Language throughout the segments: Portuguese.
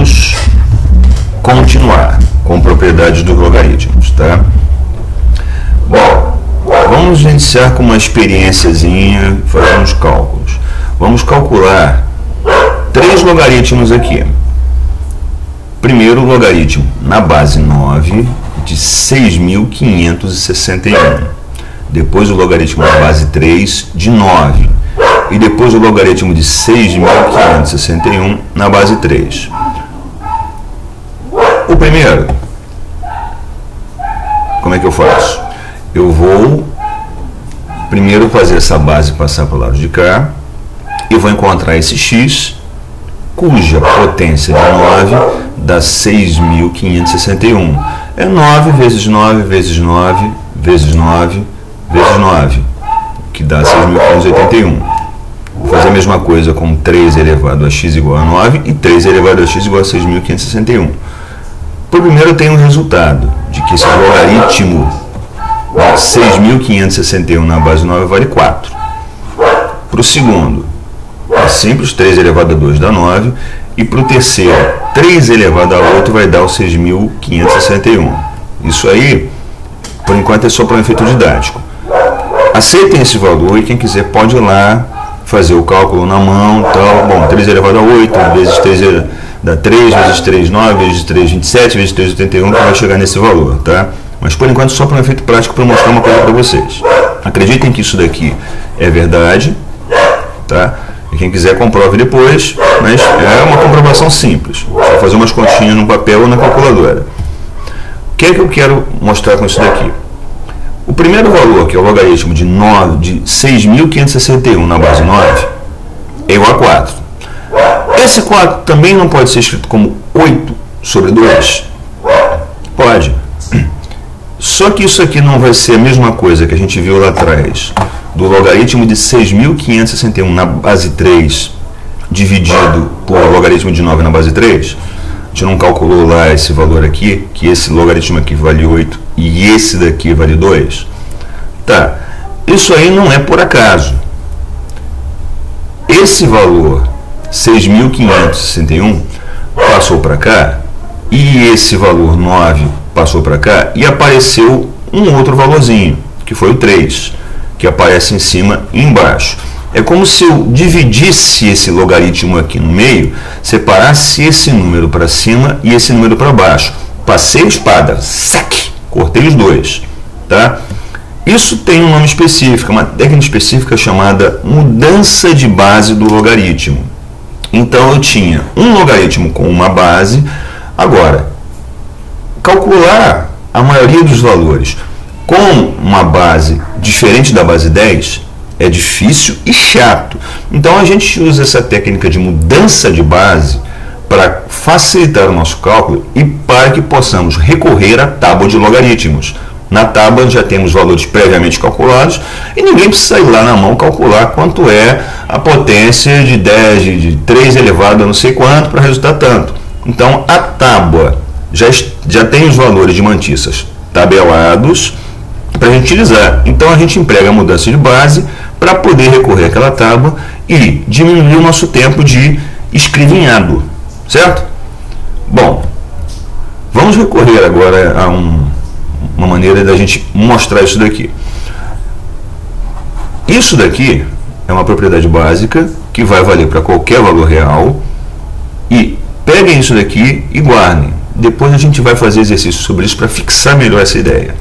Vamos continuar com propriedades dos logaritmos, tá? Bom, vamos iniciar com uma experiênciazinha, fazer uns cálculos. Vamos calcular 3 logaritmos aqui. Primeiro logaritmo na base 9 de 6.561. Depois o logaritmo na base 3 de 9. E depois o logaritmo de 6.561 na base 3. O primeiro, como é que eu faço? Eu vou primeiro fazer essa base passar para o lado de cá e vou encontrar esse x, cuja potência de 9 dá 6.561. É 9 vezes 9 vezes 9 vezes 9 vezes 9, que dá 6.581. Vou fazer a mesma coisa com 3 elevado a x igual a 9 e 3 elevado a x igual a 6.561. Por primeiro eu tenho o resultado de que esse logaritmo 6.561 na base 9 vale 4. Para o segundo, é simples, 3 elevado a 2 dá 9. E para o terceiro, 3 elevado a 8 vai dar o 6.561. Isso aí, por enquanto, é só para um efeito didático. Aceitem esse valor e quem quiser pode ir lá fazer o cálculo na mão, tal. Bom, 3 elevado a 8 vezes 3 dá 3, vezes 3, 9, vezes 3, 27, vezes 3, 81, que vai chegar nesse valor, tá? Mas por enquanto só para um efeito prático para mostrar uma coisa para vocês. Acreditem que isso daqui é verdade, tá? E quem quiser comprove depois, mas é uma comprovação simples. Só fazer umas continhas no papel ou na calculadora. O que é que eu quero mostrar com isso daqui? O primeiro valor, que é o logaritmo de 6.561 na base 9, é igual a 4. Esse 4 também não pode ser escrito como 8 sobre 2? Pode. Só que isso aqui não vai ser a mesma coisa que a gente viu lá atrás, do logaritmo de 6.561 na base 3 dividido por logaritmo de 9 na base 3. A gente não calculou lá esse valor aqui, que esse logaritmo aqui vale 8 e esse daqui vale 2. Tá, isso aí não é por acaso. Esse valor 6.561 passou para cá e esse valor 9 passou para cá e apareceu um outro valorzinho, que foi o 3, que aparece em cima e embaixo. É como se eu dividisse esse logaritmo aqui no meio, separasse esse número para cima e esse número para baixo. Passei a espada, saque, cortei os dois, tá? Isso tem um nome específico, uma técnica específica chamada mudança de base do logaritmo. Então eu tinha um logaritmo com uma base. Agora, calcular a maioria dos valores com uma base diferente da base 10 é difícil e chato. Então a gente usa essa técnica de mudança de base para facilitar o nosso cálculo e para que possamos recorrer à tábua de logaritmos. Na tábua já temos valores previamente calculados e ninguém precisa ir lá na mão calcular quanto é a potência de 10, de 3 elevado a não sei quanto para resultar tanto. Então a tábua já tem os valores de mantiças tabelados para a gente utilizar. Então a gente emprega a mudança de base para poder recorrer àquela tábua e diminuir o nosso tempo de escrevinhado, certo? Bom, vamos recorrer agora a uma maneira da gente mostrar isso daqui. Isso daqui é uma propriedade básica que vai valer para qualquer valor real e peguem isso daqui e guardem. Depois a gente vai fazer exercício sobre isso para fixar melhor essa ideia.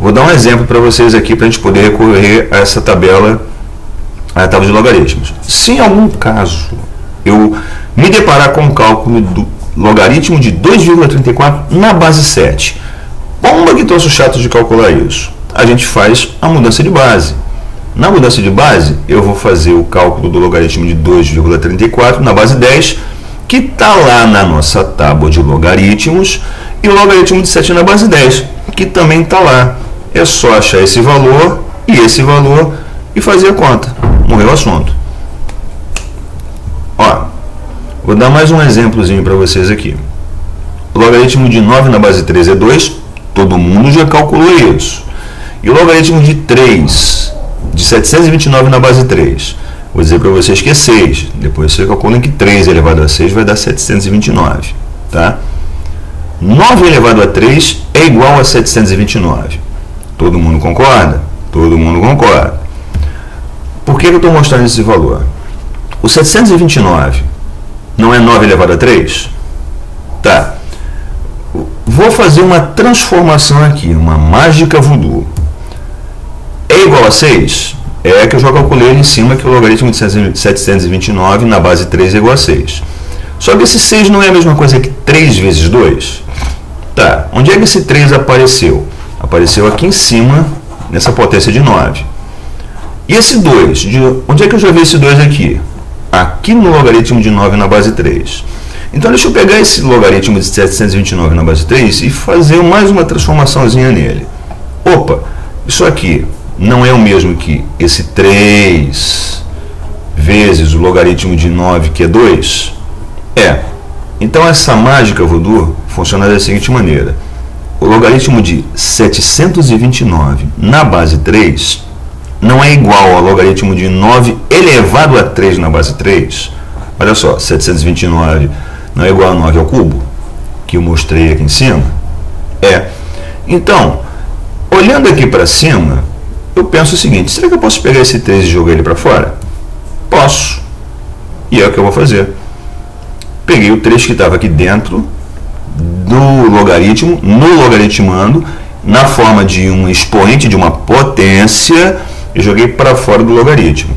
Vou dar um exemplo para vocês aqui para a gente poder recorrer a essa tabela, a tábua de logaritmos. Se em algum caso eu me deparar com o cálculo do logaritmo de 2,34 na base 7, bomba que troço chato de calcular isso, a gente faz a mudança de base. Na mudança de base, eu vou fazer o cálculo do logaritmo de 2,34 na base 10, que está lá na nossa tábua de logaritmos, e o logaritmo de 7 na base 10, que também está lá. É só achar esse valor e fazer a conta. Morreu o assunto. Ó, vou dar mais um exemplozinho para vocês aqui. O logaritmo de 9 na base 3 é 2, todo mundo já calculou isso. E o logaritmo de 3, de 729 na base 3, Vou dizer para vocês que é 6. Depois você calcula que 3 elevado a 6 vai dar 729. Tá? 9 elevado a 3 é igual a 729. Todo mundo concorda? Todo mundo concorda. Por que eu estou mostrando esse valor? O 729 não é 9 elevado a 3? Tá. Vou fazer uma transformação aqui, uma mágica voodoo. É igual a 6? É que eu já calculei ali em cima que o logaritmo de 729 na base 3 é igual a 6. Só que esse 6 não é a mesma coisa que 3 vezes 2? Tá. Onde é que esse 3 apareceu? Apareceu aqui em cima, nessa potência de 9. E esse 2? Onde é que eu já vi esse 2 aqui? Aqui no logaritmo de 9 na base 3. Então, deixa eu pegar esse logaritmo de 729 na base 3 e fazer mais uma transformaçãozinha nele. Opa, isso aqui não é o mesmo que esse 3 vezes o logaritmo de 9, que é 2? É. Então, essa mágica voodoo funciona da seguinte maneira. O logaritmo de 729 na base 3 não é igual ao logaritmo de 9 elevado a 3 na base 3. Olha só, 729 não é igual a 9 ao cubo, que eu mostrei aqui em cima? É. Então, olhando aqui para cima, eu penso o seguinte, será que eu posso pegar esse 3 e jogar ele para fora? Posso. E é o que eu vou fazer. Peguei o 3 que estava aqui dentro do logaritmo, no logaritmando, na forma de um expoente de uma potência, e joguei para fora do logaritmo.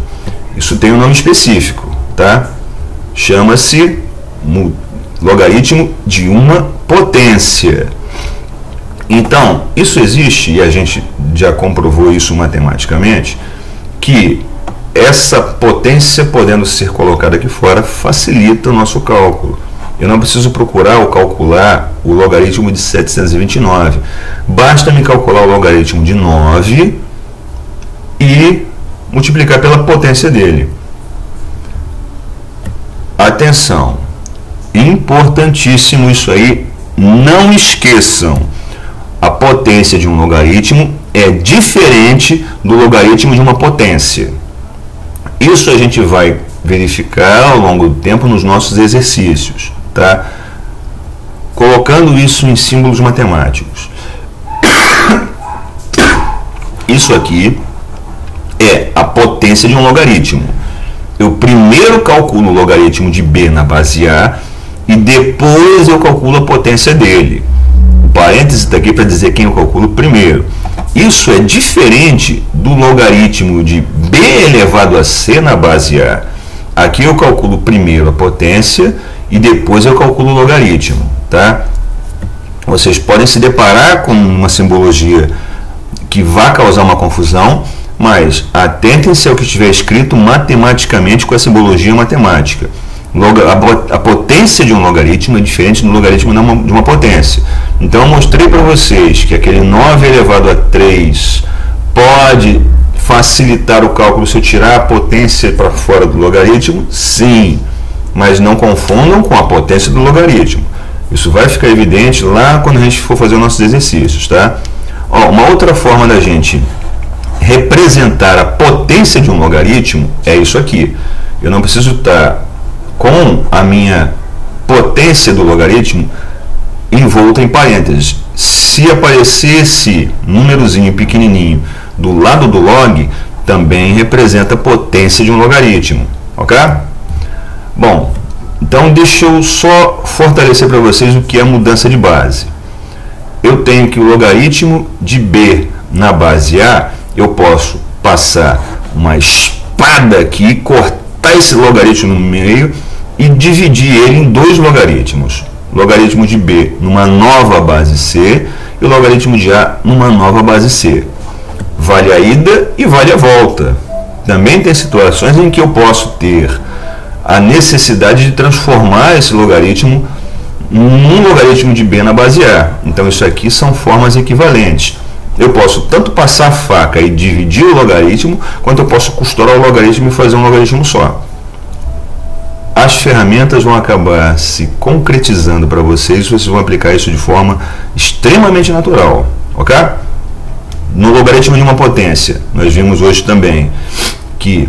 Isso tem um nome específico, tá? Chama-se logaritmo de uma potência. Então, isso existe, e a gente já comprovou isso matematicamente, que essa potência podendo ser colocada aqui fora facilita o nosso cálculo. Eu não preciso procurar ou calcular o logaritmo de 729. Basta me calcular o logaritmo de 9 e multiplicar pela potência dele. Atenção, importantíssimo isso aí, não esqueçam, a potência de um logaritmo é diferente do logaritmo de uma potência. Isso a gente vai verificar ao longo do tempo nos nossos exercícios, tá? Colocando isso em símbolos matemáticos. Isso aqui é a potência de um logaritmo. Eu primeiro calculo o logaritmo de b na base A e depois eu calculo a potência dele. O parêntese está aqui para dizer quem eu calculo primeiro. Isso é diferente do logaritmo de b elevado a c na base A. Aqui eu calculo primeiro a potência e depois eu calculo o logaritmo, tá? Vocês podem se deparar com uma simbologia que vai causar uma confusão, mas atentem-se ao que estiver escrito matematicamente com a simbologia matemática. A potência de um logaritmo é diferente do logaritmo de uma potência. Então eu mostrei para vocês que aquele 9 elevado a 3 pode facilitar o cálculo se eu tirar a potência para fora do logaritmo? Sim, mas não confundam com a potência do logaritmo. Isso vai ficar evidente lá quando a gente for fazer os nossos exercícios, tá? Ó, uma outra forma da gente representar a potência de um logaritmo é isso aqui. Eu não preciso estar com a minha potência do logaritmo envolta em parênteses. Se aparecesse númerozinho pequenininho do lado do log, também representa a potência de um logaritmo, ok? Bom, então deixa eu só fortalecer para vocês o que é mudança de base. Eu tenho que o logaritmo de b na base A, eu posso passar uma espada aqui, cortar esse logaritmo no meio e dividir ele em dois logaritmos. O logaritmo de b numa nova base c e o logaritmo de a numa nova base c. Vale a ida e vale a volta. Também tem situações em que eu posso ter a necessidade de transformar esse logaritmo num logaritmo de b na base a. Então isso aqui são formas equivalentes. Eu posso tanto passar a faca e dividir o logaritmo, quanto eu posso costurar o logaritmo e fazer um logaritmo só. As ferramentas vão acabar se concretizando para vocês, vocês vão aplicar isso de forma extremamente natural, ok? No logaritmo de uma potência, nós vimos hoje também que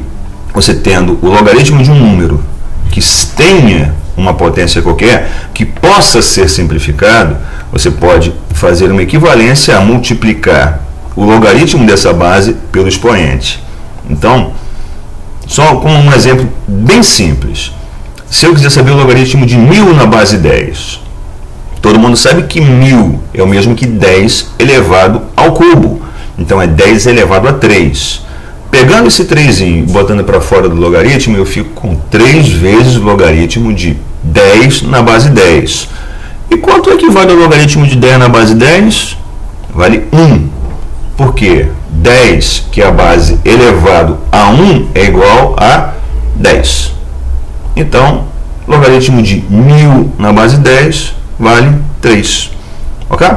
você tendo o logaritmo de um número que tenha uma potência qualquer, que possa ser simplificado, você pode fazer uma equivalência a multiplicar o logaritmo dessa base pelo expoente. Então, só como um exemplo bem simples, se eu quiser saber o logaritmo de 1000 na base 10, todo mundo sabe que 1000 é o mesmo que 10 elevado ao cubo, então é 10 elevado a 3. Pegando esse 3 e botando para fora do logaritmo, eu fico com 3 vezes o logaritmo de 10 na base 10. E quanto equivale ao logaritmo de 10 na base 10? Vale 1. Porque 10, que é a base elevado a 1, é igual a 10. Então, logaritmo de 1000 na base 10 vale 3. Ok?